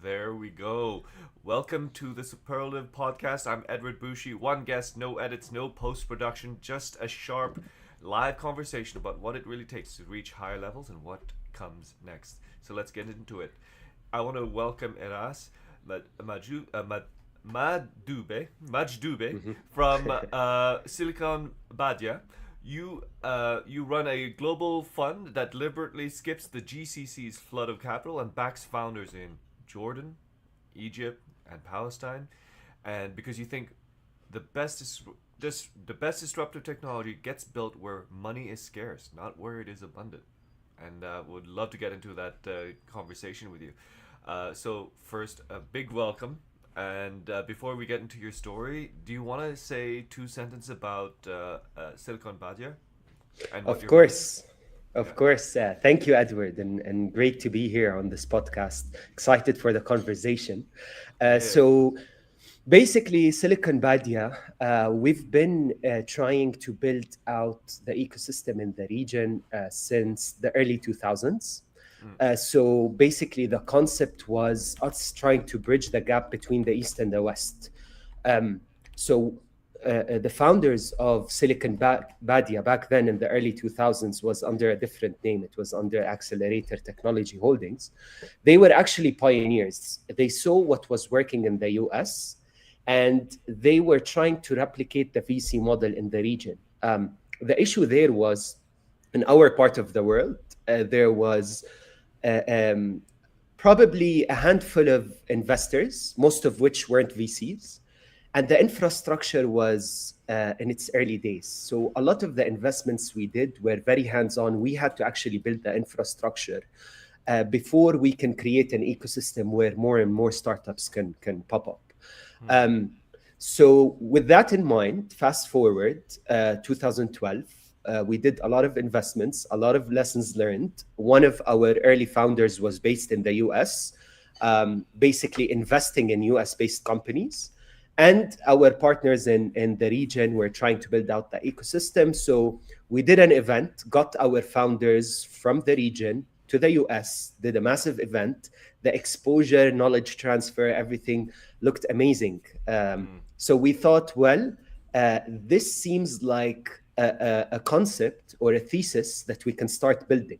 There we go. Welcome to the Superlative Podcast. I'm Edward Bushi. One guest, no edits, no post production, just a sharp live conversation about what it really takes to reach higher levels and what comes next. So let's get into it. I want to welcome Eras Majdoubeh from Silicon Badia. You run a global fund that deliberately skips the GCC's flood of capital and backs founders in Jordan, Egypt, and Palestine, and because you think the best disruptive technology gets built where money is scarce, not where it is abundant, and would love to get into that conversation with you. So first, a big welcome. And before we get into your story, do you want to say two sentences about Silicon Badia and what Of you're building? course. Yeah. Of course. Thank you, Edward, and great to be here on this podcast. Excited for the conversation. Yeah. So, basically, Silicon Badia, we've been trying to build out the ecosystem in the region since the early 2000s. Mm, So, basically, the concept was us trying to bridge the gap between the East and the West. Um, so the founders of Badia back then in the early 2000s was under a different name. It was under Accelerator Technology Holdings. They were actually pioneers. They saw what was working in the US and they were trying to replicate the VC model in the region. The issue there was in our part of the world, there was uh, um, probably a handful of investors, most of which weren't VCs, and the infrastructure was in its early days. So a lot of the investments we did were very hands-on. We had to actually build the infrastructure before we can create an ecosystem where more and more startups can pop up. mm, Um, so with that in mind, fast forward 2012, we did a lot of investments, a lot of lessons learned. One of our early founders was based in the US, basically investing in US based companies. And our partners in the region were trying to build out the ecosystem. So we did an event, got our founders from the region to the US, did a massive event. The exposure, knowledge transfer, everything looked amazing. mm, So we thought, well, this seems like a concept or a thesis that we can start building.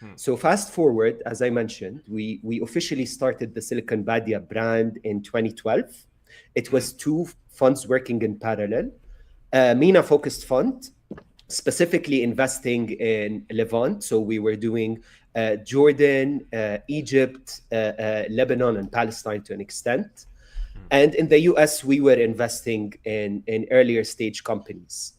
mm, So fast forward, as I mentioned, we officially started the Silicon Badia brand in 2012. It mm, was two funds working in parallel. MENA focused fund, specifically investing in Levant. So we were doing Jordan, Egypt, Lebanon, and Palestine to an extent. mm, And in the US, we were investing in earlier stage companies.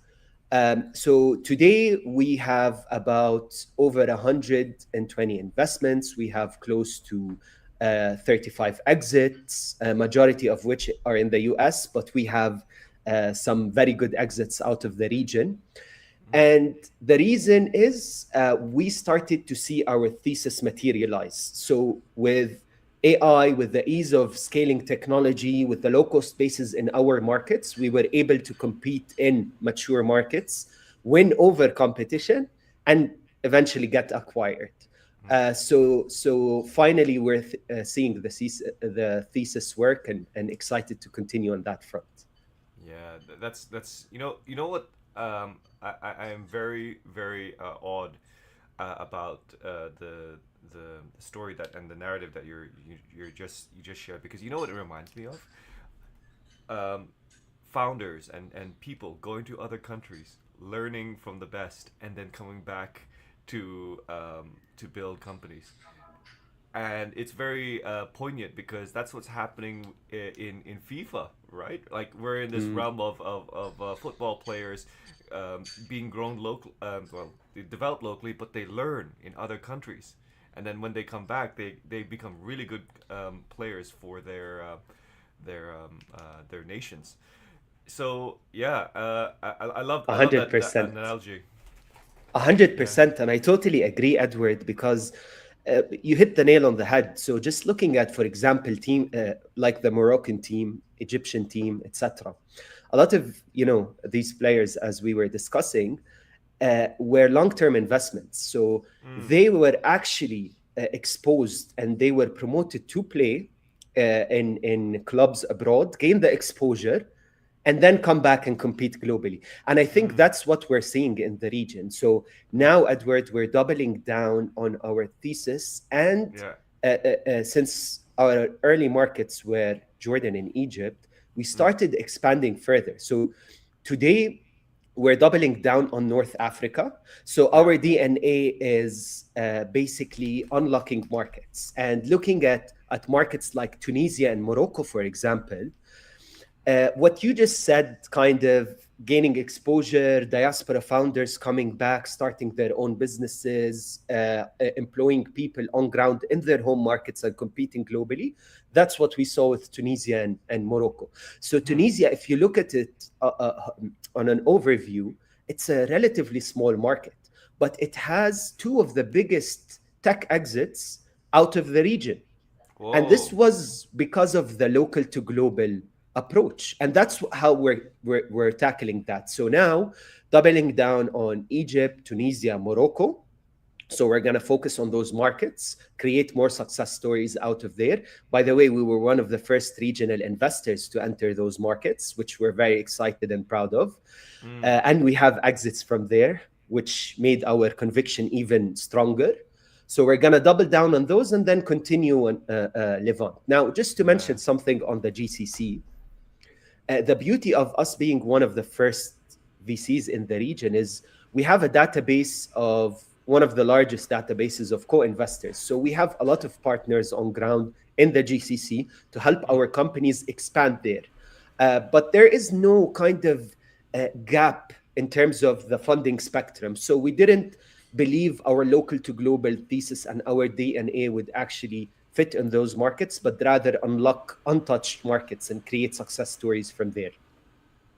So today we have about over 120 investments. We have close to 35 exits, a majority of which are in the US, but we have some very good exits out of the region. mm, And the reason is we started to see our thesis materialize. So with AI, with the ease of scaling technology, with the low cost bases in our markets, we were able to compete in mature markets, win over competition, and eventually get acquired. mm. So finally, we're seeing the thesis work and excited to continue on that front. Yeah, that's what I am very awed about the story that and the narrative that you just shared, because you know what it reminds me of, um, founders and people going to other countries, learning from the best, and then coming back to build companies. And it's very poignant because that's what's happening in FIFA, right? Like we're in this Mm. realm of football players being grown local, well, they develop locally, but they learn in other countries, and then when they come back, they become really good players for their nations. So yeah, I love that 100%. analogy. Yeah. 100%. And I totally agree, Edward, because you hit the nail on the head. So just looking at, for example, team like the Moroccan team, Egyptian team, etc. A lot of these players, as we were discussing, were long-term investments. So Mm, they were actually exposed and they were promoted to play in clubs abroad, gain the exposure, and then come back and compete globally. And I think Mm. that's what we're seeing in the region. So now, Edward, we're doubling down on our thesis. And Yeah. since our early markets were Jordan and Egypt, we Mm. started expanding further. So today, we're doubling down on North Africa. So Yeah. our DNA is basically unlocking markets and looking at markets like Tunisia and Morocco, for example. What you just said, kind of gaining exposure, diaspora founders coming back, starting their own businesses, employing people on ground in their home markets and competing globally. That's what we saw with Tunisia and Morocco. So Mm. Tunisia, if you look at it on an overview, it's a relatively small market, but it has two of the biggest tech exits out of the region. And this Whoa. was because of the local to global approach. And that's how we're tackling that. So now, doubling down on Egypt, Tunisia, Morocco. So we're going to focus on those markets, create more success stories out of there. By the way, we were one of the first regional investors to enter those markets, which we're very excited and proud of. Mm. And we have exits from there, which made our conviction even stronger. So we're going to double down on those and then continue on Levant. Now, just to Yeah. mention something on the GCC, the beauty of us being one of the first VCs in the region is we have a database of one of the largest databases of co-investors. So we have a lot of partners on ground in the GCC to help Mm. our companies expand there. But there is no kind of gap in terms of the funding spectrum. So we didn't believe our local to global thesis and our DNA would actually fit in those markets, but rather unlock untouched markets and create success stories from there.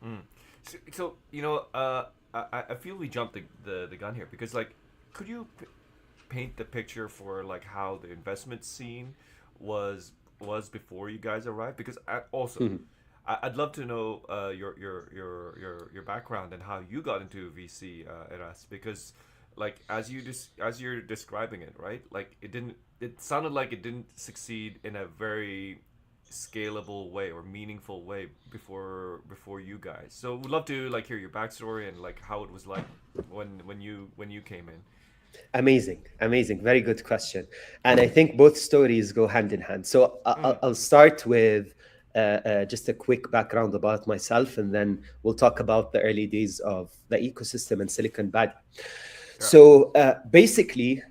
Mm. So I feel we jumped the gun here because like, could you paint the picture for like how the investment scene was was before you guys arrived? Because also, Mhm. I'd love to know your background and how you got into VC at us because like as you're describing it, right? Like it sounded like it didn't succeed in a very scalable way or meaningful way before you guys. So we'd love to like hear your backstory and like how it was like when you came in. Amazing, amazing. Very good question. And I think both stories go hand in hand. So Mm. I'll start with just a quick background about myself, and then we'll talk about the early days of the ecosystem in Silicon Valley. Yeah. So basically,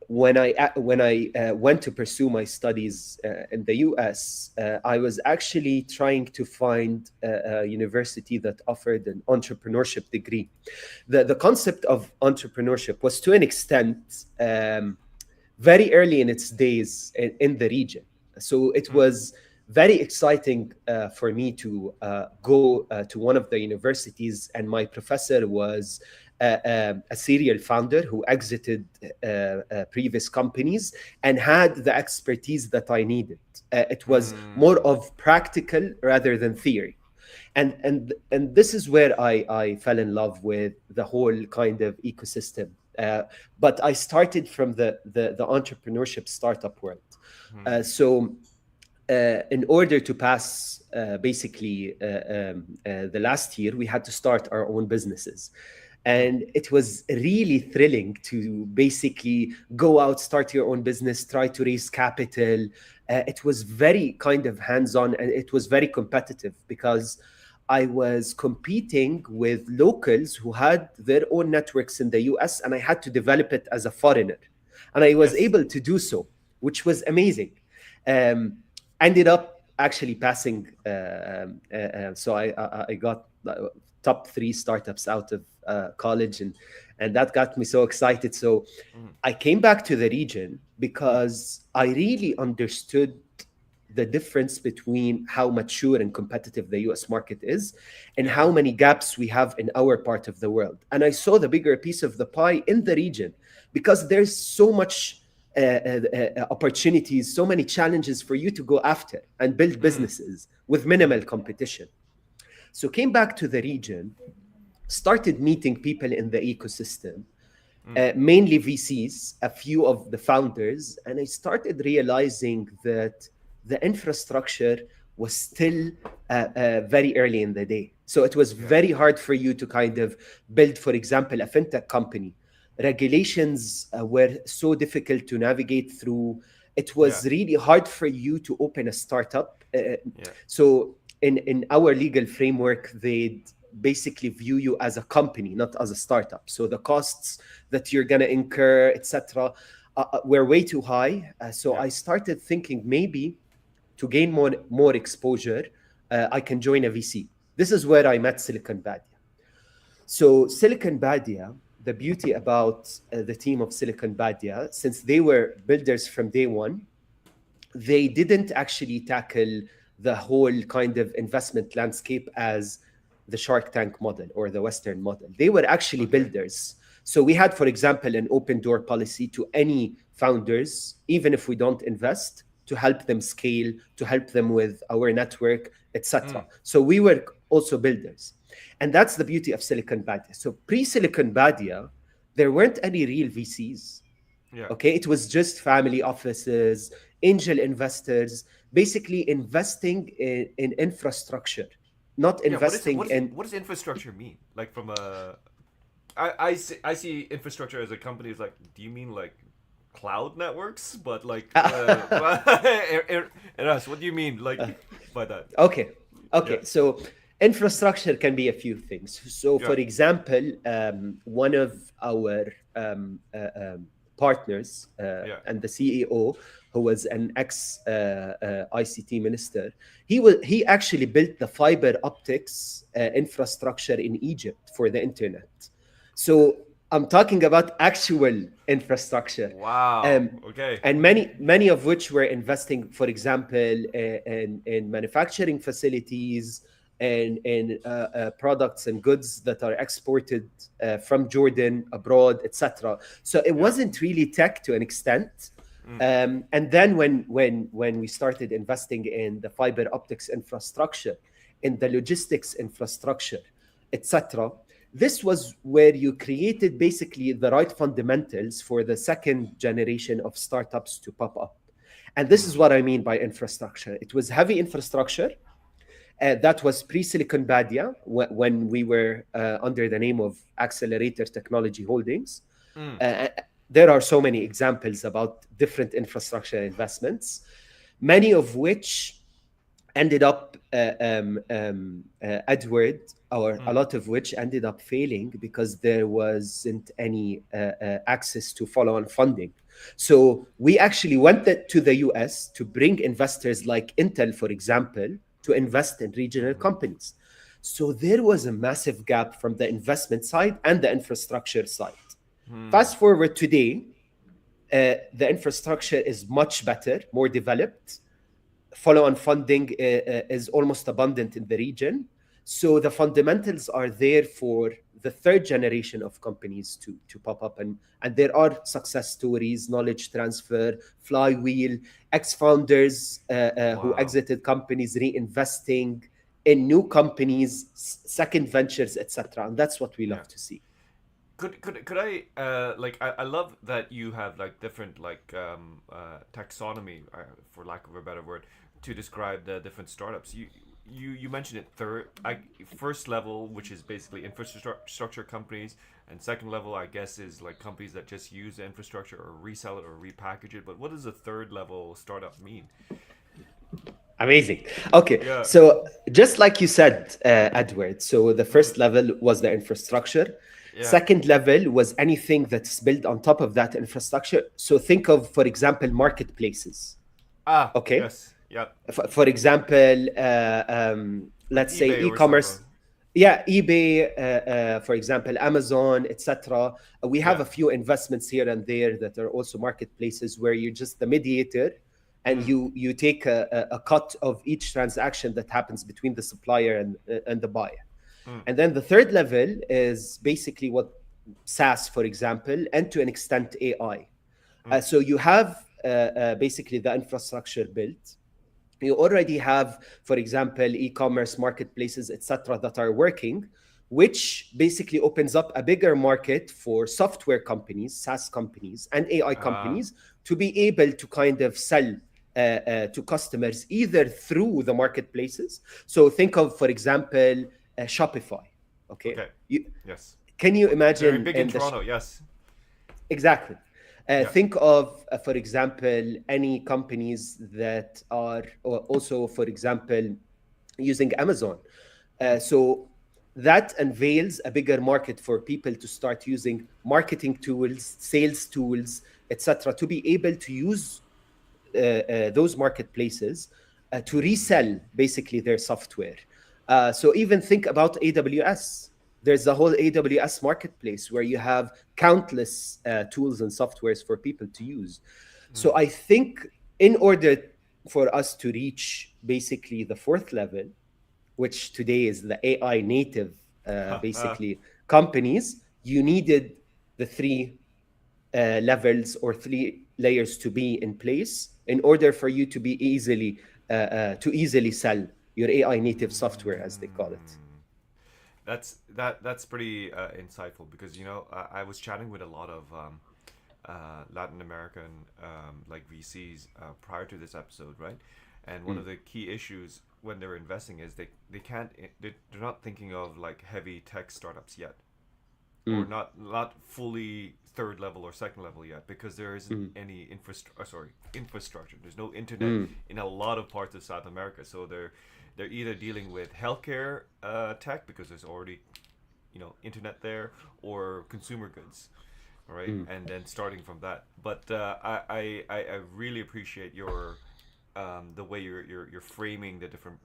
when I went to pursue my studies in the US, I was actually trying to find a university that offered an entrepreneurship degree. The concept of entrepreneurship was to an extent very early in its days in the region. So it Mm. was very exciting for me to go to one of the universities, and my professor was a serial founder who exited previous companies and had the expertise that I needed. It was more Mm. of practical rather than theory. And this is where I fell in love with the whole kind of ecosystem. But I started from the entrepreneurship startup world. Mm. So in order to pass the last year, we had to start our own businesses. Mm. And it was really thrilling to basically go out, start your own business, try to raise capital. It was very kind of hands on and it was very competitive because I was competing with locals who had their own networks in the US, and I had to develop it as a foreigner. And I was Yes. able to do so, which was amazing. Um, Ended up actually passing. So I got top three startups out of college, and that got me so excited. So Mm. I came back to the region Mm. because I really understood the difference between how mature and competitive the US market is and Yeah. how many gaps we have in our part of the world. And I saw the bigger piece of the pie in the region because there's so much opportunities, so many challenges for you to go after and build Mm. businesses with minimal Mm. competition. So came back to the region, started meeting people in the ecosystem, mainly VCs, a few of the founders, and I started realizing that the infrastructure was still very early in the day. So it was Yeah. very hard for you to kind of build, for example, a fintech company. Regulations were so difficult to navigate through. It Yeah. was really hard for you to open a startup. Yeah. So in our legal framework, they basically view you as a company, not as a startup. So the costs that you're going to incur, etc., were way too high. So Yeah. I started thinking maybe to gain more exposure, I can join a VC. This is where I met Silicon Badia. So Silicon Badia, the beauty about the team of Silicon Badia, since they were builders from day one, they didn't actually tackle the whole kind of investment landscape as the Shark Tank model or the Western model. They were actually Okay. builders. So we had, for example, an open door policy to any founders, even if we don't invest, to help them scale, to help them with our network, etc. So we were also builders. And that's the beauty of Silicon Badia. So pre-Silicon Badia, there weren't any real VCs. Yeah. Okay, it was just family offices, angel investors, basically investing in infrastructure, not Yeah. investing in. What does infrastructure mean? Like from a I see infrastructure as a company is like, do you mean like cloud networks? But like, Eras, what do you mean like by that? Okay, Yeah. okay. So infrastructure can be a few things. So, Yeah. for example, one of our partners Yeah. and the CEO, who was an ex ICT minister, he actually built the fiber optics infrastructure in Egypt for the internet. So I'm talking about actual infrastructure. Wow. Um, Okay. and many of which were investing, for example, in manufacturing facilities and in products and goods that are exported from Jordan abroad, etc. So it Yeah. wasn't really tech to an extent. And then when we started investing in the fiber optics infrastructure, in the logistics infrastructure, etc., this was where you created basically the right fundamentals for the second generation of startups to pop up. And this is what I mean by infrastructure. It was heavy infrastructure. That was pre-Silicon Badia when we were under the name of Accelerator Technology Holdings. Uh, there are so many examples about different infrastructure investments, many of which ended up Edward, or a lot of which ended up failing because there wasn't any access to follow-on funding. So we actually went to the US to bring investors like Intel, for example, to invest in regional companies. So there was a massive gap from the investment side and the infrastructure side. Fast forward today, the infrastructure is much better, more developed. Follow-on funding is almost abundant in the region. So the fundamentals are there for the third generation of companies to pop up. And there are success stories, knowledge transfer, flywheel, ex-founders who Wow. exited companies, reinvesting in new companies, second ventures, etc. And that's what we Yeah. love to see. Could I like I love that you have like different like taxonomy for lack of a better word to describe the different startups. You mentioned it first level, which is basically infrastructure companies, and second level I guess is like companies that just use the infrastructure or resell it or repackage it. But what does a third level startup mean? Amazing. Okay, Yeah. so just like you said, Edward, so the first level was the infrastructure. Yeah. Second level was anything that's built on top of that infrastructure. So think of, for example, marketplaces. Ah, Okay. yes. Yeah. For example, Like let's say eBay or something. e-commerce. Yeah, eBay, for example, Amazon, etc. We have Yeah. a few investments here and there that are also marketplaces where you're just the mediator, and you take a cut of each transaction that happens between the supplier and the buyer. And then the third level is basically what SaaS, for example, and to an extent AI. So you have basically the infrastructure built. You already have, for example, e-commerce marketplaces, etc., that are working. which basically opens up a bigger market for software companies, SaaS companies, and AI Ah, companies to be able to kind of sell to customers either through the marketplaces. So think of, for example, Shopify. Okay, okay. you, Yes. can you Very imagine big in Toronto. Yes. exactly? Yeah. Think of, for example, any companies that are also, for example, using Amazon. Mm, So that unveils a bigger market for people to start using marketing tools, sales tools, etc., to be able to use those marketplaces to resell basically their software. So even think about AWS. There's the whole AWS marketplace where you have countless tools and softwares for people to use. mm. So I think in order for us to reach basically the fourth level, which today is the AI native, basically companies, you needed the three levels or three layers to be in place in order for you to be to easily sell your AI native software, as they call it. Mm. That's pretty insightful because I was chatting with a lot of Latin American like VCs prior to this episode, right? And one Mm, of the key issues when they're investing is they can't they're not thinking of like heavy tech startups yet, or mm, not fully third level or second level yet, because there isn't mm, any infrastructure. There's no internet mm, in a lot of parts of South America, so they're either dealing with healthcare tech because there's already internet there, or consumer goods, right? mm. And then starting from that. But I really appreciate your the way you're framing the different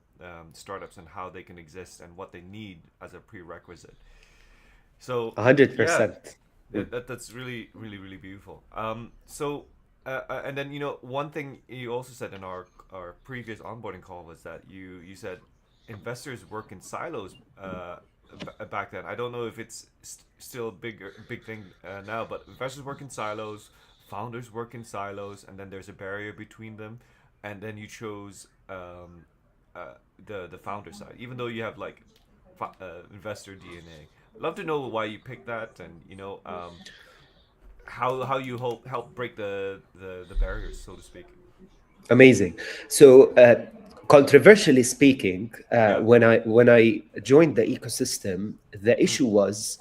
startups and how they can exist and what they need as a prerequisite. So yeah, 100%. Mm, that's really really really beautiful. And then one thing you also said in our previous onboarding call was that you said investors work in silos back then. I don't know if it's still a big thing now, but investors work in silos, founders work in silos, and then there's a barrier between them. And then you chose the founder side, even though you have like investor DNA. Love to know why you picked that, and how you help break the barriers, so to speak. amazing. So, controversially speaking, Yeah. when I joined the ecosystem, the Mm, issue was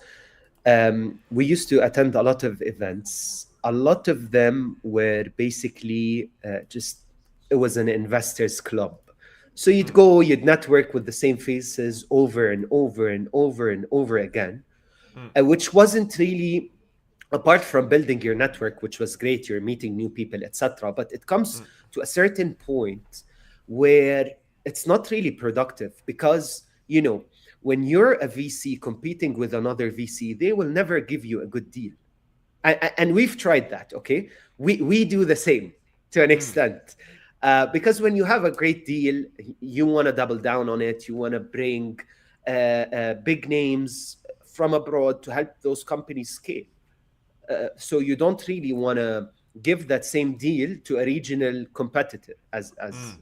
we used to attend a lot of events. A lot of them were basically just, it was an investors club. So you'd mm, go, you'd network with the same faces over and over and over and over again, mm, which wasn't really, apart from building your network, which was great, you're meeting new people, etc. But it comes mm, to a certain point where it's not really productive because, when you're a VC competing with another VC, they will never give you a good deal. And we've tried that, okay? We do the same to an mm, extent. Because when you have a great deal, you want to double down on it. You want to bring big names from abroad to help those companies scale. So you don't really want to give that same deal to a regional competitor as mm,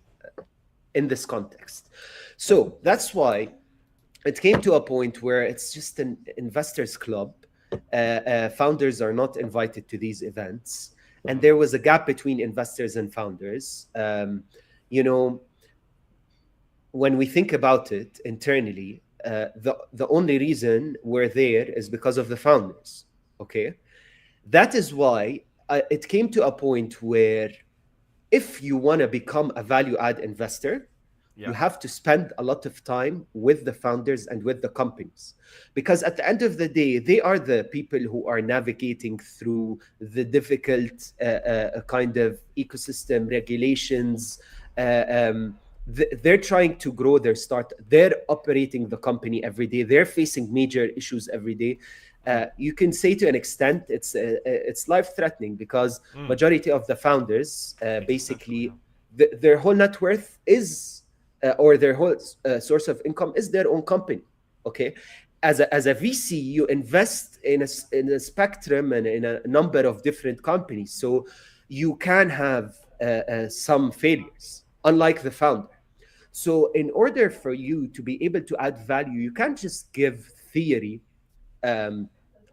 in this context. So that's why it came to a point where it's just an investors club. Founders are not invited to these events, and mm, there was a gap between investors and founders. You know, when we think about it internally, the only reason we're there is because of the founders. Okay, that is why it came to a point where if you want to become a value add investor, you yeah. have to spend a lot of time with the founders and with the companies. Because at the end of the day, they are the people who are navigating through the difficult kind of ecosystem regulations. They're trying to grow their start. They're operating the company every day. They're facing major issues every day. Mm, You can say to an extent it's life threatening because mm. majority of the founders Existential, basically their whole net worth is or their whole source of income is their own company. Okay, as a VC, you invest in a spectrum and in a number of different companies, so you can have some failures, unlike the founder. So, in order for you to be able to add value, you can't just give theory, um,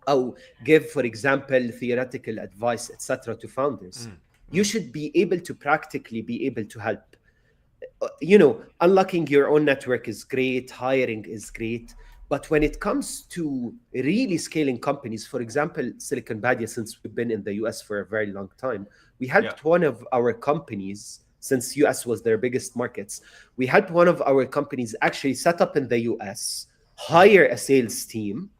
or give, for example, theoretical advice, etc., to founders. You should be able to practically be able to help. Unlocking your own network is great, hiring is great. But when it comes to really scaling companies, for example, Silicon Badia, since we've been in the US for a very long time, we Yeah. helped one of our companies, since US was their biggest markets, we helped one of our companies actually set up in the US, hire a sales team,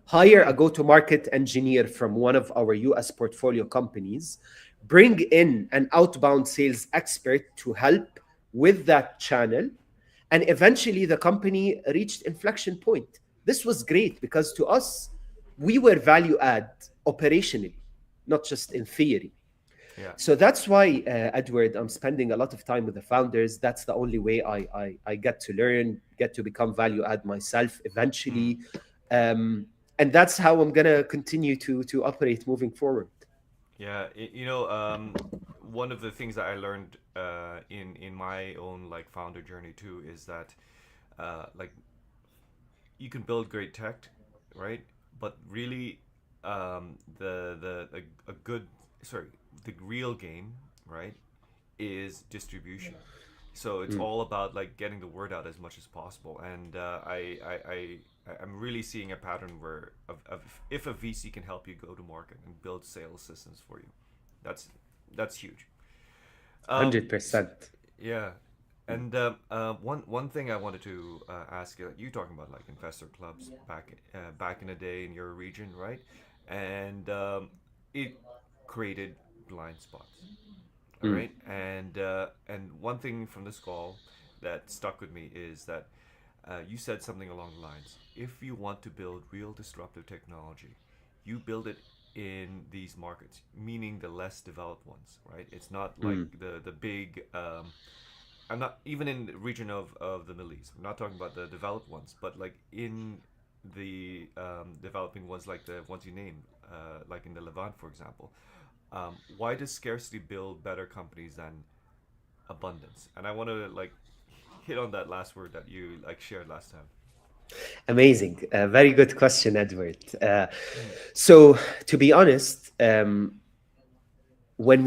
hire a go-to-market engineer from one of our US portfolio companies, bring in an outbound sales expert to help with that channel, and eventually the company reached inflection point. This was great because to us, we were value add operationally, not just in theory. Yeah. So that's why, Edward, I'm spending a lot of time with the founders. That's the only way I get to learn, get to become value add myself eventually. And that's how I'm going to continue to operate moving forward. Yeah, one of the things that I learned in my own like founder journey too is that like you can build great tech, right? But really, the a good sorry the real game, right, is distribution. So it's all about like getting the word out as much as possible. And I'm really seeing a pattern where of if a VC can help you go to market and build sales systems for you, that's that's huge. S 100%. Yeah, and one thing I wanted to ask you, you talking about like investor clubs back in the day in your region, right? And it created blind spots. All right, and one thing from this call that stuck with me is that you said something along the lines: if you want to build real disruptive technology, you build it in these markets, meaning the less developed ones, right? It's not like the big. I'm not even in the region of the Middle East. I'm not talking about the developed ones, but like in the developing ones, like the ones you named, like in the Levant, for example. Why does scarcity build better companies than abundance? And I want to like hit on that last word that you like shared last time. Amazing. Very good question, Edward. Mm, So, to be honest, when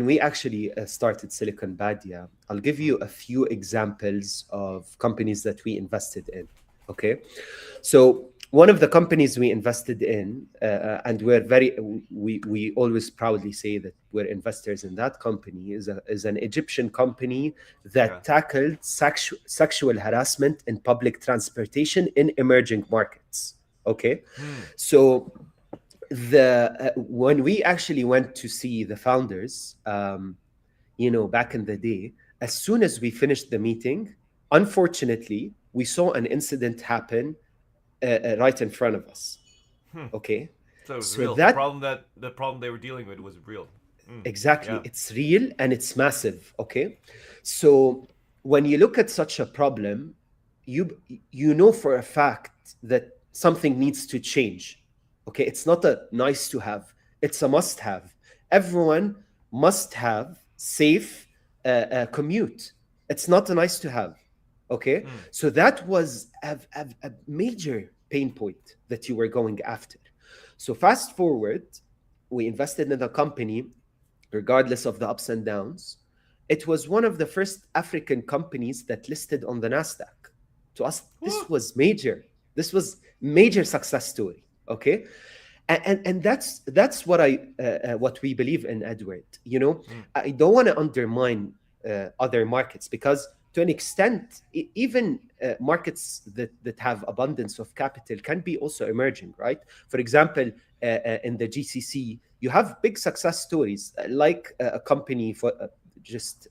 we actually started Silicon Badia, I'll give mm, you a few examples of companies that we invested in. Okay, so one of the companies we invested in, and we always proudly say that we're investors in that company, is an Egyptian company yeah. that tackled sexual harassment in public transportation in emerging markets. Okay, Hmm. so the when we actually went to see the founders, back in the day, as soon as we finished the meeting, unfortunately, we saw an incident happen right in front of us. Hmm. Okay, So it was so real. that The problem they were dealing with was real. Mm, exactly, yeah. it's real and it's massive. Okay, so when you look at such a problem, you you know for a fact that something needs to change. Okay, it's not a nice to have, it's a must have. Everyone must have safe commute. It's not a nice to have. Okay, Hmm. so that was a major pain point that you were going after. So fast forward, we invested in a company regardless of the ups and downs. It was one of the first African companies that listed on the NASDAQ. To us, Woo. this was major. This was major success story. Okay, and that's what we believe in, Edward. Mm, I don't want to undermine other markets because to an extent, even markets that have abundance of capital can be also emerging, right? For example, in the GCC, you have big success stories like a company for just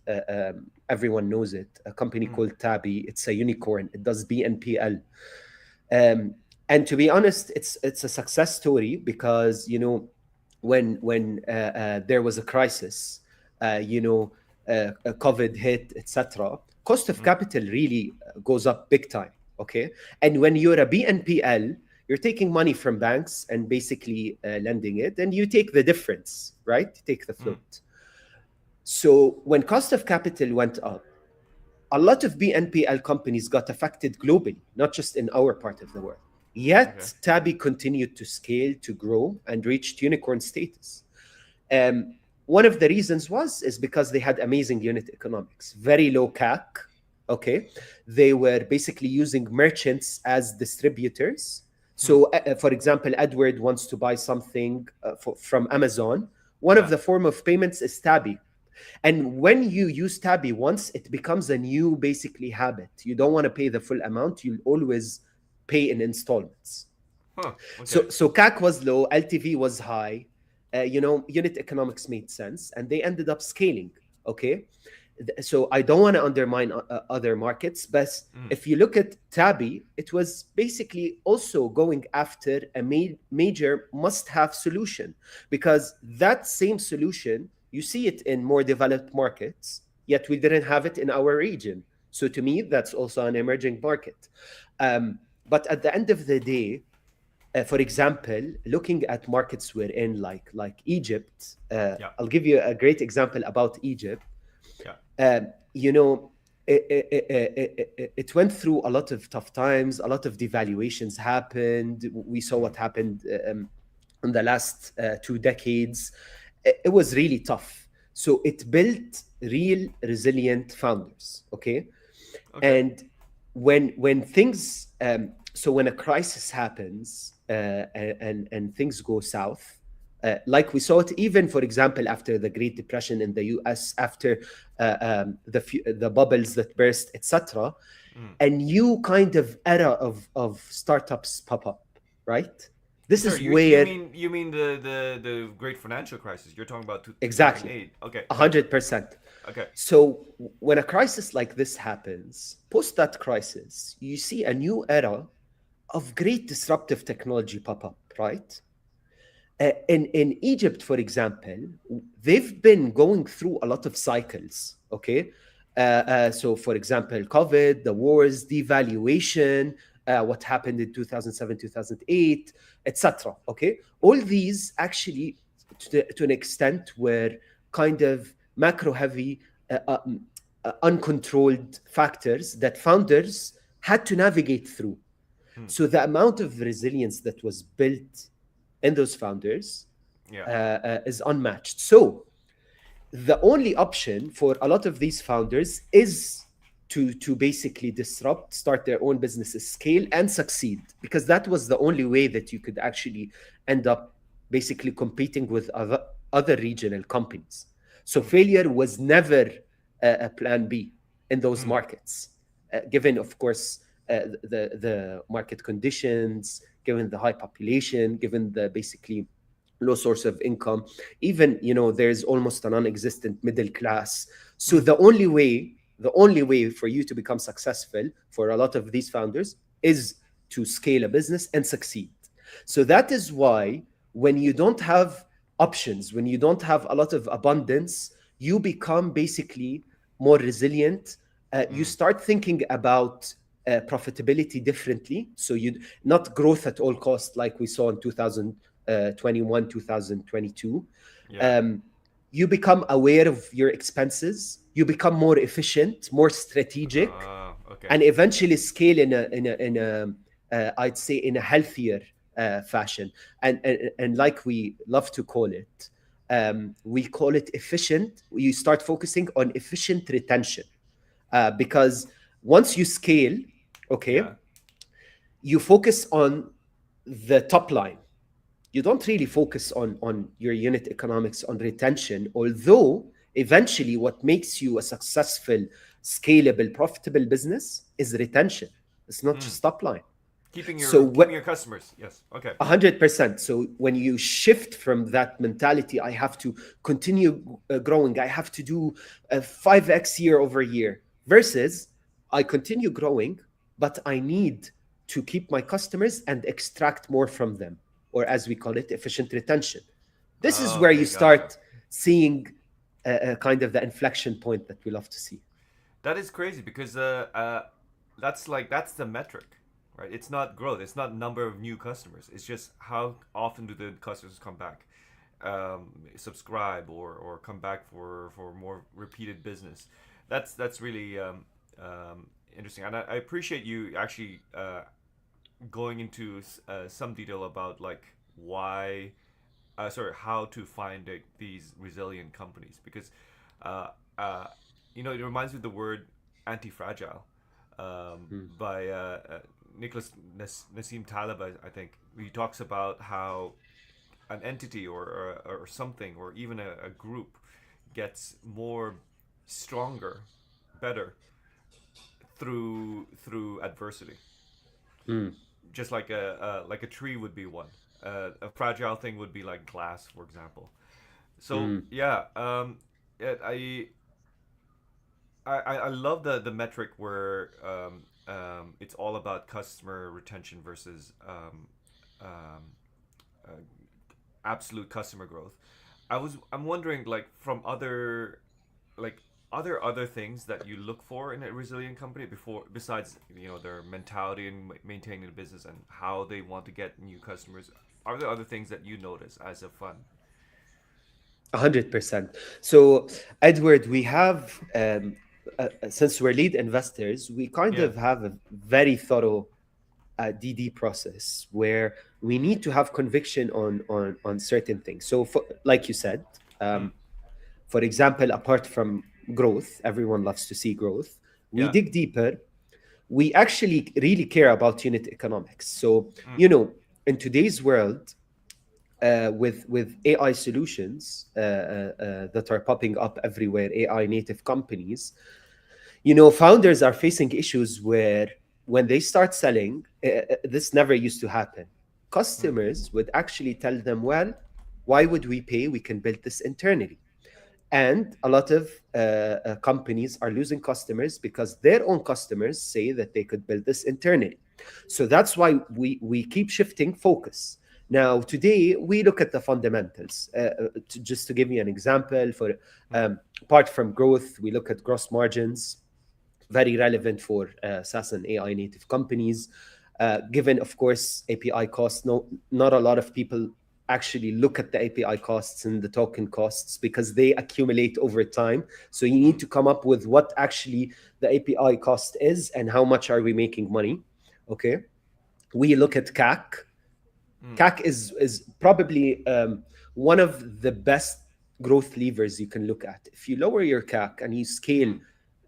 everyone knows it, a company mm, called Tabi. It's a unicorn. It does BNPL. Um, and to be honest, it's a success story because when there was a crisis, COVID hit, etc. Cost of mm, capital really goes up big time. Okay, and when you're a BNPL, you're taking money from banks and basically lending it, and you take the difference, right? You take the mm, float. So when cost of capital went up, a lot of BNPL companies got affected globally, not just in our part of the world. Okay. Yet Tabby continued to scale, to grow, and reached unicorn status. Um, One of the reasons is because they had amazing unit economics, very low CAC. Okay, they were basically using merchants as distributors. Hmm. So, for example, Edward wants to buy something from Amazon. One of Yeah. the form of payments is Tabby. And when you use Tabby once, it becomes a new basically habit. You don't want to pay the full amount. You'll always pay in installments. Huh. Okay. So CAC was low, LTV was high. Unit economics made sense, and they ended up scaling. Okay, so I don't want to undermine other markets, but Mm. if you look at Tabby, it was basically also going after a major must-have solution, because that same solution you see it in more developed markets, yet we didn't have it in our region. So to me, that's also an emerging market. But at the end of the day, for example, looking at markets we're in, like Egypt, Yeah. I'll give you a great example about Egypt. Yeah. Um, you know, it went through a lot of tough times. A lot of devaluations happened. We saw Mm. what happened in the last 2 decades. It was really tough. So it built real resilient founders. Okay, Okay. and when things so when a crisis happens and things go south, like we saw it even, for example, after the Great Depression in the US, after the bubbles that burst, etc., Mm. a new kind of era of startups pop up, right? This Sorry, is you where mean the great financial crisis? You're talking about exactly 2008. Okay, got you. 100%. Okay. So when a crisis like this happens, post that crisis, you see a new era of great disruptive technology pop up, right? In Egypt, for example, they've been going through a lot of cycles. Okay, so for example, COVID, the wars, devaluation, what happened in 2007, 2008, etc. Okay, all these actually, to an extent, were kind of macro heavy, uncontrolled factors that founders had to navigate through. Hmm. So the amount of resilience that was built in those founders Yeah. is unmatched. So the only option for a lot of these founders is to basically disrupt, start their own businesses, scale, and succeed, because that was the only way that you could actually end up basically competing with other regional companies. So Hmm. failure was never a plan B in those Hmm. markets, given, of course, the market conditions, given the high population, given the basically low source of income. Even, there's almost a non-existent middle class. So Hmm. the only way for you to become successful for a lot of these founders is to scale a business and succeed. So that is why when you don't have options, when you don't have a lot of abundance, you become basically more resilient. You Hmm. start thinking about profitability differently. So you not growth at all costs like we saw in 2021, 2022. Yeah. Um, you become aware of your expenses. You become more efficient, more strategic, Okay. and eventually scale in a I'd say in a healthier fashion. And like we love to call it, we call it efficient. You start focusing on efficient retention, because once you scale, Yeah. okay, you focus on the top line. You don't really focus on your unit economics, on retention, although eventually what makes you a successful, scalable, profitable business is retention. It's not Hmm. just top line. Keeping So your keeping what your customers. Yes. Okay. 100%. So when you shift from that mentality, I have to continue growing, I have to do a 5x year over year, versus I continue growing, but I need to keep my customers and extract more from them, or as we call it, efficient retention. This is where you Okay. Gotcha. start seeing kind of the inflection point that we love to see. That is crazy because that's the metric, right? It's not growth. It's not number of new customers. It's just how often do the customers come back, subscribe, or come back for more repeated business. That's really interesting, and I appreciate you actually going into some detail about like why, how to find these resilient companies because, uh, uh, it reminds me of the word anti-fragile, by Nicholas Nassim Taleb, I think. He talks about how an entity or something or even a group gets more stronger, better through adversity. Mm, Just like a tree would be one. A fragile thing would be like glass, for example. So mm, yeah, I love the metric where it's all about customer retention versus uh, absolute customer growth. I'm wondering like from other like other things that you look for in a resilient company before besides their mentality and maintaining the business and how they want to get new customers. Are there other things that you notice as a fund? 100%. So, Edward, we have, since we're lead investors, we kind Yeah. of have a very thorough DD process where we need to have conviction on certain things. So, like you said, Mm. for example, apart from growth, everyone loves to see growth. We Yeah. dig deeper. We actually really care about unit economics. So, Mm. you know, in today's world, with AI solutions that are popping up everywhere, AI native companies, founders are facing issues where when they start selling, this never used to happen. Mm. Customers would actually tell them, well, why would we pay? We can build this internally. And a lot of companies are losing customers because their own customers say that they could build this internally. So that's why we keep shifting focus. Now, today, we look at the fundamentals. Just to give you an example, for Mm. apart from growth, we look at gross margins, very relevant for SaaS and AI native companies. Given, of course, API costs, no, not a lot of people actually look at the API costs and the token costs because they accumulate over time. So you need Mm. to come up with what actually the API cost is and how much are we making money. Okay. We look at CAC. Mm. CAC is probably one of the best growth levers you can look at. If you lower your CAC and you scale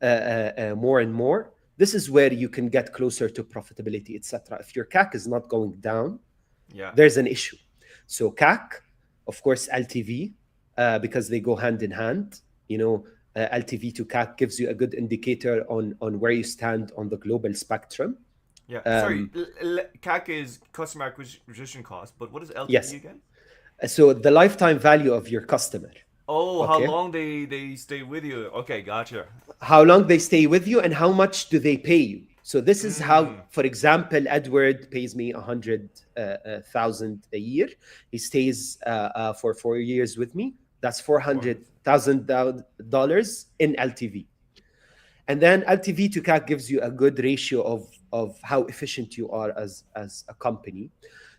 Mm. more and more, this is where you can get closer to profitability, etc. If your CAC is not going down, Yeah. there's an issue. So CAC, of course, LTV, because they go hand in hand. LTV to CAC gives you a good indicator on where you stand on the global spectrum. Yeah. Sorry, Um, CAC is customer acquisition cost, but what is LTV yes. again? So the lifetime value of your customer. Oh, how Okay. long they stay with you? Okay, gotcha. How long they stay with you and how much do they pay you. So this is how, Mm. for example, Edward pays me 100,000 a year. He stays for 4 years with me. That's $400. $400,000 in LTV. And then LTV to CAC gives you a good ratio of how efficient you are as a company.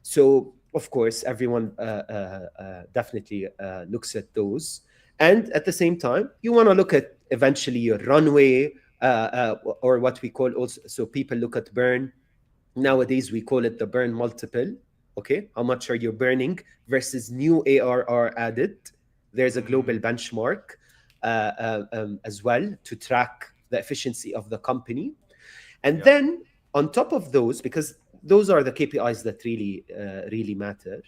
So of course, everyone definitely looks at those. And at the same time, you want to look at eventually your runway, or what we call also. So people look at burn. Nowadays, we call it the burn multiple. Okay, how much are you burning versus new ARR added? There's a global Mm. benchmark as well to track the efficiency of the company. And Yeah. then on top of those, because those are the KPIs that really matter,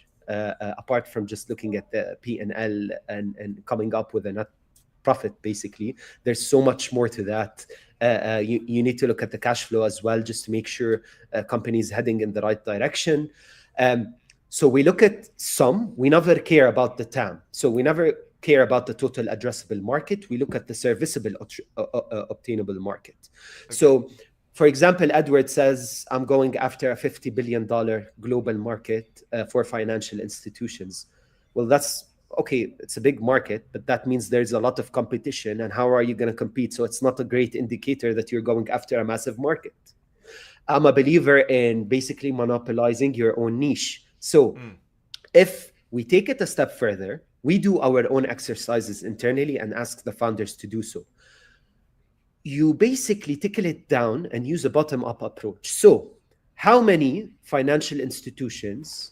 apart from just looking at the P&L and coming up with a net profit, basically, there's so much more to that. You need to look at the cash flow as well, just to make sure companies heading in the right direction. Um, so we look at some. We never care about the TAM. So we never care about the total addressable market. We look at the serviceable obtainable market. Okay. So, for example, Edward says, I'm going after a $50 billion global market for financial institutions. Well, that's okay. It's a big market, but that means there's a lot of competition. And how are you going to compete? So it's not a great indicator that you're going after a massive market. I'm a believer in basically monopolizing your own niche. So Mm. if we take it a step further, we do our own exercises internally and ask the founders to do so. You basically tickle it down and use a bottom up approach. So how many financial institutions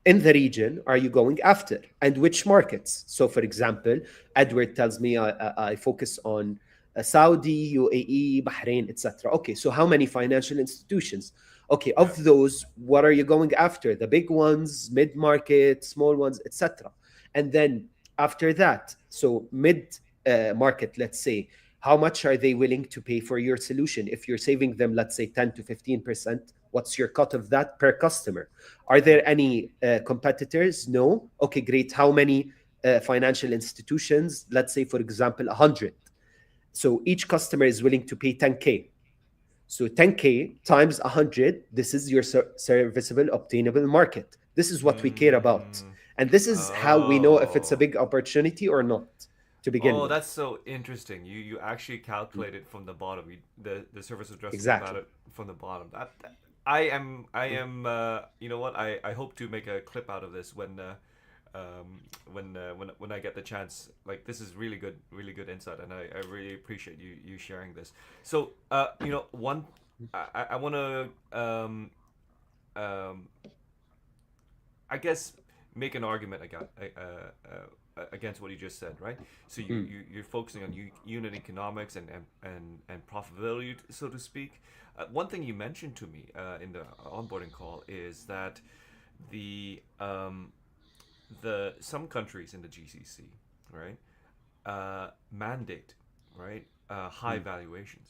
in the region are you going after and which markets? So, for example, Edward tells me I focus on Saudi, UAE, Bahrain, etc. Okay, so how many financial institutions? Okay, Yeah. of those, what are you going after? The big ones, mid market, small ones, etc. And then after that, so mid market, let's say, how much are they willing to pay for your solution? If you're saving them, let's say 10 to 15%, what's your cut of that per customer? Are Mm. there any competitors? No. Okay, great. How many financial institutions? Let's say, for example, 100. So each customer is willing to pay 10K. So 10K times 100, this is your serviceable, obtainable market. This is what we care about. Mm. And this is how we know if it's a Oh. big opportunity or not to begin Oh, with. that's so interesting. You actually calculate it from the bottom. The service addressable Exactly. value from the bottom. I am you know what, I hope to make a clip out of this when I get the chance. Like, this is really good insight, and I really appreciate you sharing this. So you know, one, I want to um I guess make an argument against what you just said, right? So Mm, you're focusing on unit economics and profitability, so to speak. One thing you mentioned to me in the onboarding call is that the some countries in the GCC, right, mandate, right, high mm. valuations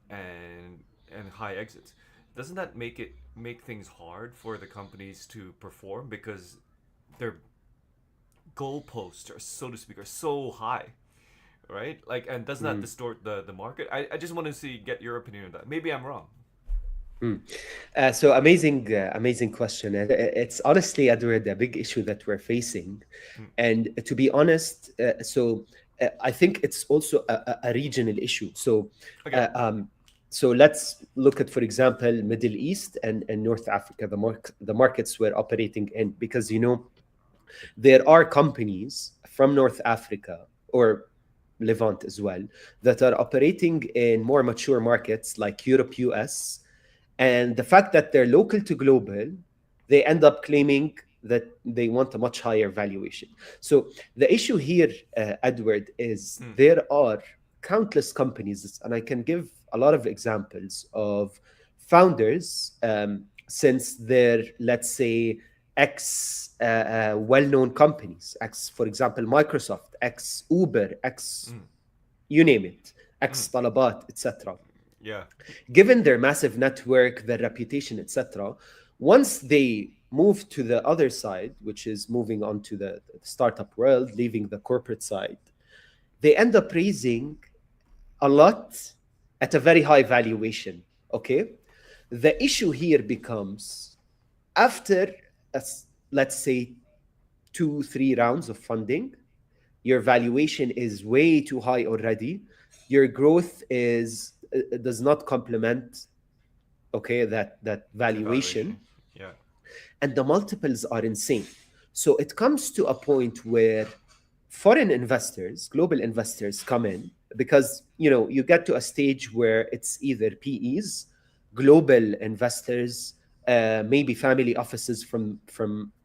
and high exits. Doesn't that make things hard for the companies to perform because their goalposts are, so to speak, are so high, right? Like, and doesn't that Mm. distort the market? I just want to see get your opinion on that. Maybe I'm wrong. Mm. So amazing, amazing question. And it's honestly, Edward, a big issue that we're facing. Mm. And to be honest, I think it's also a regional issue. Okay. Uh, um, so let's look at, for example, Middle East and North Africa, the markets we're operating in, because there are companies from North Africa or Levant as well that are operating in more mature markets like Europe, US, and the fact that they're local to global, they end up claiming that they want a much higher valuation. So the issue here, Edward, is Mm. there are countless companies, and I can give a lot of examples of founders since they're, let's say, ex well-known companies, ex, for example, Microsoft, ex Uber, ex Mm. you name it, Mm. ex Talabat, etc. Yeah. Given their massive network, their reputation, etc., once they move to the other side, which is moving on to the startup world, leaving the corporate side, they end up raising a lot at a very high valuation. Okay. The issue here becomes after, let's say, 2, 3 rounds of funding, your valuation is way too high already. Your growth is does not complement, okay, that The valuation. valuation, Yeah. and the multiples are insane. So it comes to a point where foreign investors, global investors, come in because you get to a stage where it's either PEs, global investors, maybe family offices from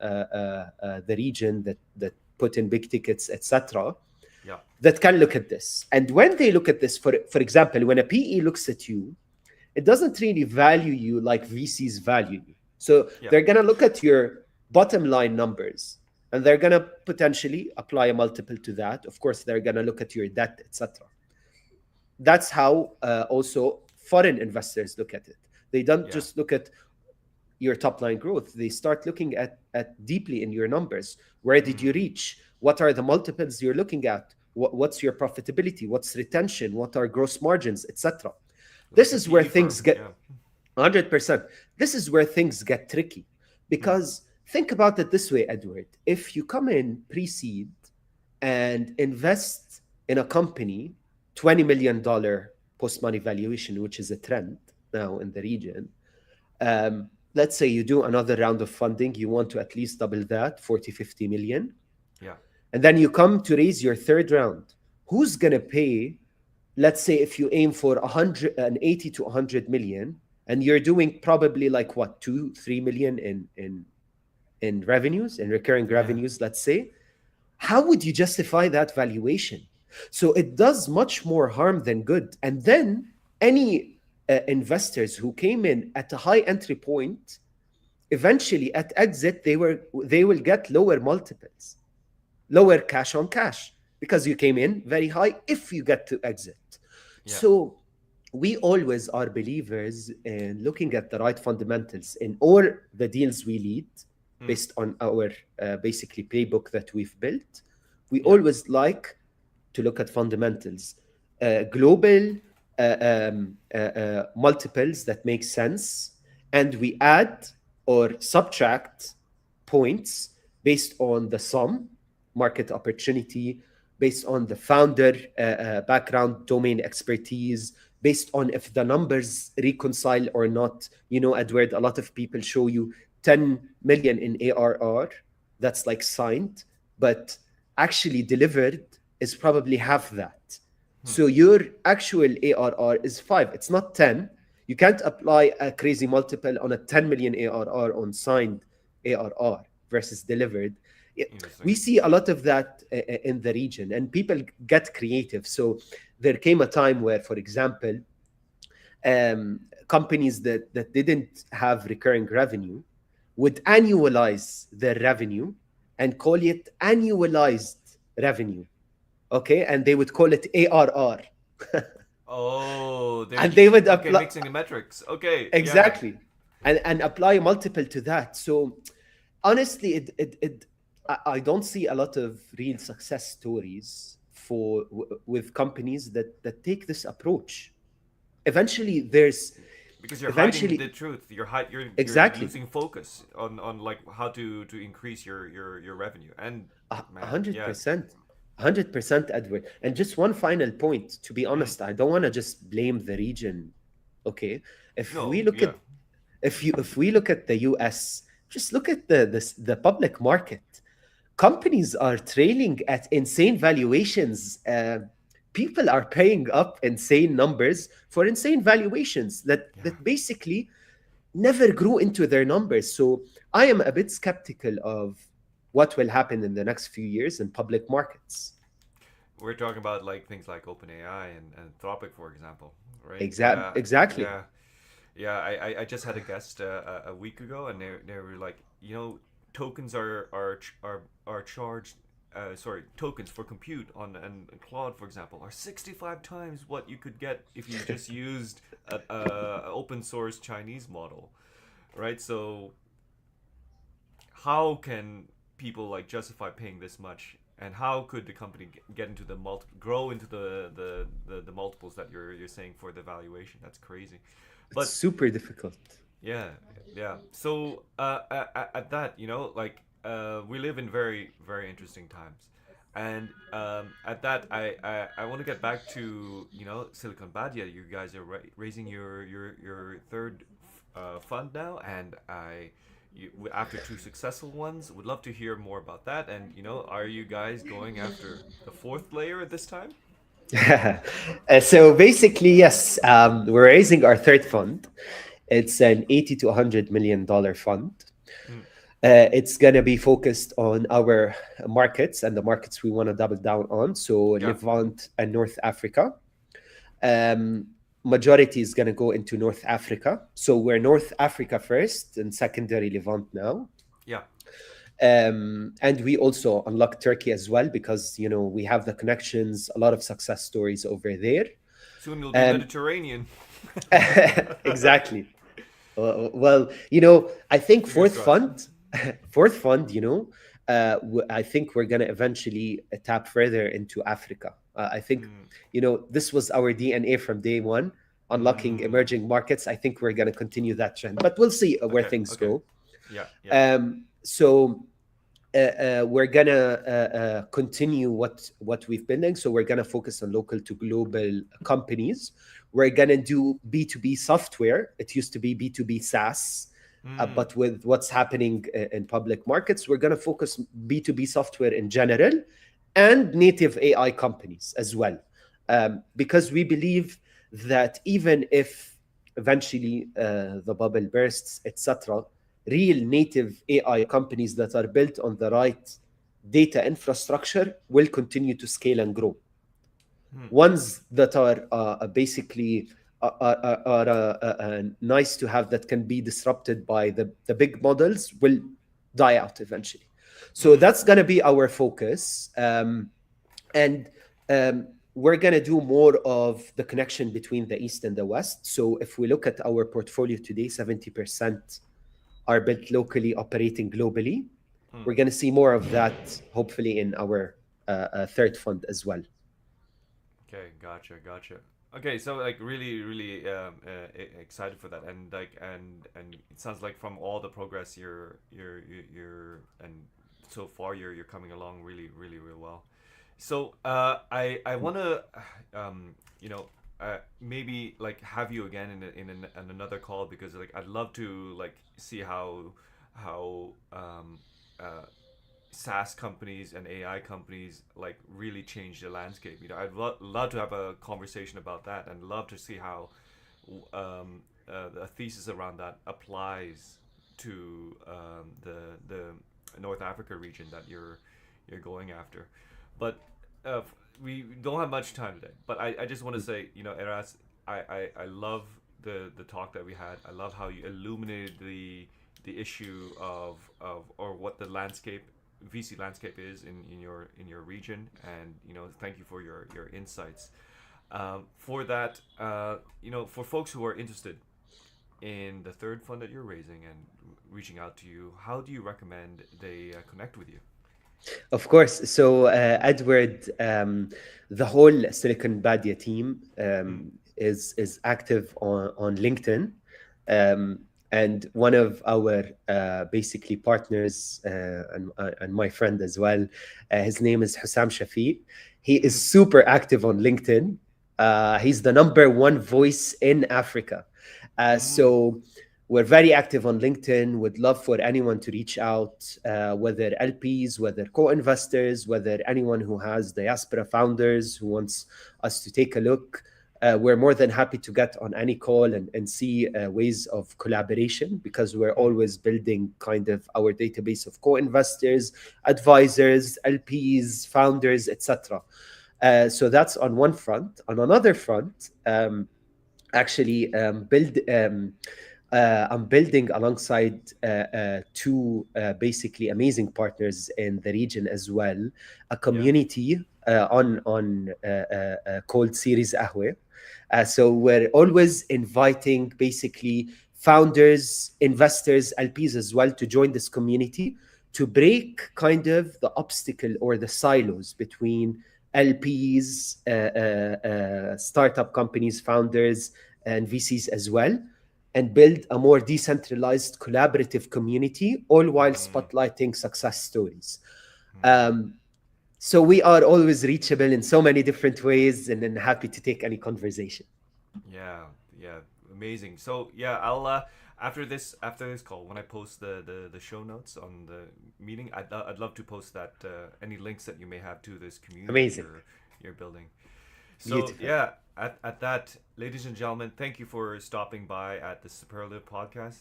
the region that put in big tickets, etc., Yeah. that can look at this. And when they look at this, for example, when a PE looks at you, it doesn't really value you like VCs value you. So Yeah. they're going to look at your bottom line numbers and they're going to potentially apply a multiple to that. Of course, they're going to look at your debt, etc. That's how also foreign investors look at it. They don't Yeah. just look at your top line growth. They start looking at deeply in your numbers. Where did you Mm. reach? What are the multiples you're looking at? What's your profitability? What's retention? What are gross margins, etc.? Like This a is where PE things firm. get Yeah. 100%. This is where things get tricky Mm. because think about it this way, Edward. If you come in pre seed and invest in a company, $20 million post money valuation, which is a trend now in the region, let's say you do another round of funding, you want to at least double that, 40, 50 million. Yeah. And then you come to raise your third round. Who's going to pay, let's say, if you aim for 180 to 100 million and you're doing probably like what, 2-3 million in revenues, in recurring Yeah. revenues, let's say, how would you justify that valuation? So it does much more harm than good. And then any investors who came in at a high entry point, eventually at exit, they will get lower multiples, lower cash on cash, because you came in very high if you get to exit. Yeah. So we always are believers in looking at the right fundamentals in all the deals we lead, Mm. based on our basically playbook that we've built. We Yeah. always like to look at fundamentals, global multiples that make sense, and we add or subtract points based on the sum, market opportunity, based on the founder background, domain expertise, based on if the numbers reconcile or not. You know, Edward, a lot of people show you 10 million in ARR, that's like signed, but actually delivered is probably half that. Hmm. So your actual ARR is 5, it's not 10. You can't apply a crazy multiple on a 10 million ARR on signed ARR versus delivered. Interesting. We see a lot of that in the region, and people get creative. So there came a time where, for example, companies that didn't have recurring revenue would annualize their revenue and call it annualized revenue. Okay. And they would call it ARR. Oh, they're And they would okay, apply. mixing the metrics. Okay, yeah. Exactly. And apply a multiple to that. So honestly, I don't see a lot of real success stories with companies that take this approach. Eventually, there's Because you're hiding the eventually truth. You're exactly losing focus on like how to increase your revenue. And a man, hundred yeah. percent, 100%, Edward. And just one final point. To be Mm. honest, I don't want to just blame the region. Okay, if we No, look yeah. at if we look at the US, just look at the public market. Companies are trailing at insane valuations. People are paying up insane numbers for insane valuations Yeah. that basically never grew into their numbers. So I am a bit skeptical of what will happen in the next few years in public markets. We're talking about like things like OpenAI and Anthropic, for example, right? Yeah, Exactly. yeah, yeah. I just had a guest a week ago, and they were like, tokens are charged. Sorry, tokens for compute on and Claude, for example, are 65 times what you could get if you just used a open source Chinese model, right? So how can people like justify paying this much, and how could the company get into the grow into the multiples that you're saying for the valuation? That's crazy. It's But super difficult. yeah, yeah. So at that, like we live in very very interesting times, and at that, I want to get back to Silicon Badia. You guys are raising your third fund now, and after two successful ones, would love to hear more about that. And are you guys going after the fourth layer at this time? So basically, yes, we're raising our third fund. It's an 80 to $100 million fund. Mm, It's going to be focused on our markets and the markets we want to double down on. So yeah, Levant and North Africa. Um, Majority is going to go into North Africa. So we're North Africa first and secondary Levant now. yeah. And we also unlock Turkey as well because, we have the connections, a lot of success stories over there. Soon you'll be Um, Mediterranean. exactly. Well, I think Fingers crossed. fourth fund, I think we're going to eventually tap further into Africa. I think, Mm, this was our DNA from day one, unlocking mm, emerging markets. I think we're going to continue that trend, but we'll see where okay, things okay. go. Yeah, yeah. So we're gonna continue what we've been doing. So we're gonna focus on local to global companies. We're gonna do B2B software. It used to be B2B SaaS, Mm, but with what's happening in public markets, we're gonna focus B2B software in general and native AI companies as well, because we believe that even if eventually the bubble bursts, etc., real native AI companies that are built on the right data infrastructure will continue to scale and grow. Hmm. Ones that are basically nice to have that can be disrupted by the big models will die out eventually. So Hmm. that's going to be our focus. And we're going to do more of the connection between the East and the West. So if we look at our portfolio today, 70% are built locally, operating globally. Hmm. We're going to see more of that, hopefully, in our third fund as well. Okay, gotcha. Okay, so like really excited for that, and like and it sounds like from all the progress you're and so far you're coming along really real well. So I want to you know maybe like have you again in another call, because like I'd love to like see how uh, SaaS companies and AI companies like really change the landscape. I'd love to have a conversation about that, and love to see how the thesis around that applies to the North Africa region that you're going after. But uh, we don't have much time today. But I just want to say, Eras, I love the talk that we had. I love how you illuminated the issue of or what the landscape VC landscape is in your region, and thank you for your insights. For that, for folks who are interested in the third fund that you're raising and reaching out to you, how do you recommend they connect with you? Of course. So, Edward, the whole Silicon Badia team Hmm. is active on LinkedIn. Um, and one of our basically partners and my friend as well, his name is Hussam Shafiq. He is Hmm. super active on LinkedIn. He's the number one voice in Africa. Hmm. So we're very active on LinkedIn. Would love for anyone to reach out, whether LPs, whether co-investors, whether anyone who has Diaspora founders who wants us to take a look. We're more than happy to get on any call and see ways of collaboration, because we're Hmm. always building kind of our database of co-investors, advisors, LPs, founders, etc. So that's on one front. On another front, actually I'm building alongside two basically amazing partners in the region as well, a Yeah. community called Series A-hweh. So we're always inviting basically founders, investors, LPs as well to join this community to break kind of the obstacle or the silos between LPs, startup companies, founders, and VCs as well, and build a more decentralized, collaborative community, all while Hmm. spotlighting success stories. Hmm. Um, so we are always reachable in so many different ways, and then happy to take any conversation. Yeah, yeah, amazing. So yeah, I'll after this call, when I post the show notes on the meeting, I'd love to post that any links that you may have to this community Amazing. you're building. So Beautiful. yeah, at that, ladies and gentlemen, thank you for stopping by at the Superlative Podcast.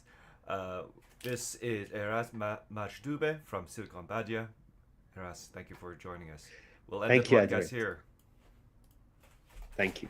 Uh, this is Eras Majdoubeh from Silicon Badia. Eras, thank you for joining us. We'll end the Thank you, podcast Edward. here. Thank you.